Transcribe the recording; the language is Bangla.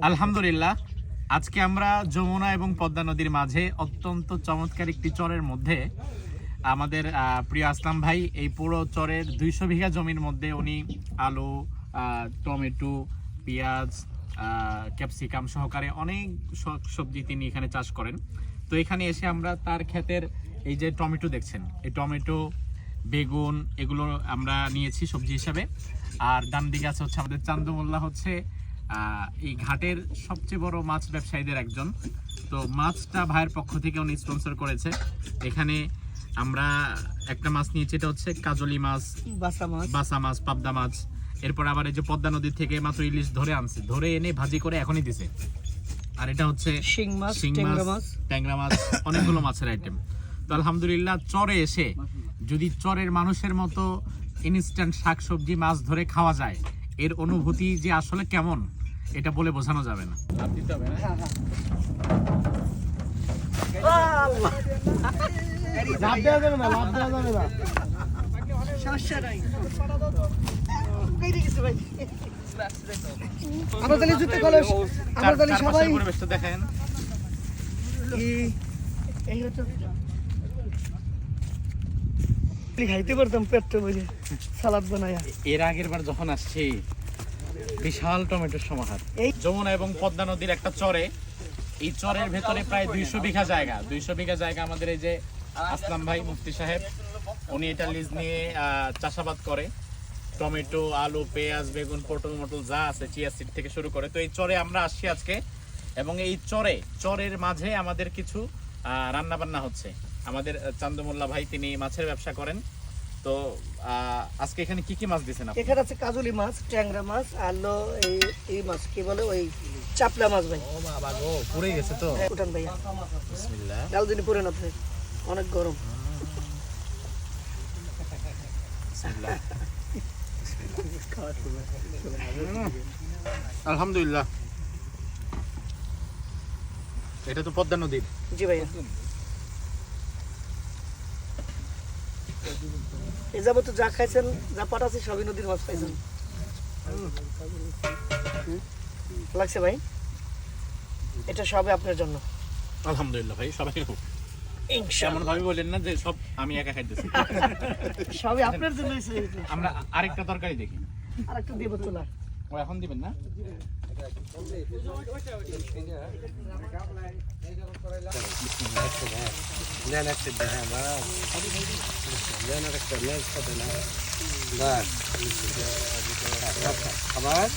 আলহামদুলিল্লাহ, আজকে আমরা যমুনা এবং পদ্মা নদীর মাঝে অত্যন্ত চমৎকার একটি চরের মধ্যে আমাদের প্রিয় আসলাম ভাই এই পুরো চরের 200 বিঘা জমির মধ্যে উনি আলু, টমেটো, পেঁয়াজ, ক্যাপসিকাম সহকারে অনেক সবজি তিনি এখানে চাষ করেন। তো এখানে এসে আমরা তার ক্ষেতের এই যে টমেটো দেখছেন, এই টমেটো, বেগুন এগুলো আমরা নিয়েছি সবজি হিসাবে। আর ডান দিকে আছে হচ্ছে আমাদের চান্দু মোল্লা, হচ্ছে এই ঘাটের সবচেয়ে বড় মাছ ব্যবসায়ীদের একজন। তো মাছটা ভাইয়ের পক্ষ থেকে উনি স্পন্সর করেছে। এখানে আমরা একটা মাছ নিয়েছি, এটা হচ্ছে কাজলি মাছ, বাসা মাছ, পাবদা মাছ। এরপর আবার এই যে পদ্মা নদীর থেকে মাত্র ইলিশ ধরে আনছে, ধরে এনে ভাজি করে এখনই দিছে। আর এটা হচ্ছে শিং মাছ, ট্যাংরা মাছ, অনেকগুলো মাছের আইটেম। তো আলহামদুলিল্লাহ, চরে এসে যদি চরের মানুষের মতো ইনস্ট্যান্ট শাকসবজি মাছ ধরে খাওয়া যায়, এর অনুভূতি যে আসলে কেমন এটা বলে বোঝানো যাবে না। দেখেন খাইতে পারতাম পেটটা বুঝে সালাদ বানায়া। এর আগের বার যখন আসছি বিশাল টমেটোর সমাহার এই যমুনা এবং পদ্মা নদীর একটা চরে। এই চরের ভেতরে প্রায় 200 বিঘা জায়গা আমাদের এই যে আসলাম ভাই মুফতি সাহেব, উনি এটা লিজ নিয়ে চাষাবাদ করে। টমেটো, আলু, পেঁয়াজ, বেগুন, পটল মটল যা আছে, চিয়া সিড থেকে শুরু করে। তো এই চরে আমরা আসছি আজকে, এবং এই চরের মাঝে আমাদের কিছু রান্না বান্না হচ্ছে। আমাদের চান্দু মোল্লা ভাই তিনি মাছের ব্যবসা করেন। তো আজকে এখানে কি কি মাছ দিয়েছেন আপনি? এখানে আছে কাজলি মাছ, ট্যাংরা মাছ, আর এই মাছ কি বলে ওই চাপলা মাছ ভাই। ও বাবা গো, পুড়ে গেছে তো। উঠান ভাইয়া, বিসমিল্লাহ। ডাল দিন পুরেন আপনি, অনেক গরম। বিসমিল্লাহ। আলহামদুলিল্লাহ, এটা তো পদ্মা নদীর। জি ভাইয়া, এই যাবত যা খাইছেন, যা পাঠাচ্ছি সবই নদীর মাছ খাইছেন। লাগছে ভাই, এটা সবই আপনার জন্য। আলহামদুলিল্লাহ ভাই, সবাই এমন ভাবে বলেন না যে সব আমি একা খাইতেছি। সবই আপনার জন্য। আমরা আরেকটা তরকারি দেখি, আরেকটু দিব তোলা। ও এখন দিবেন না? আবার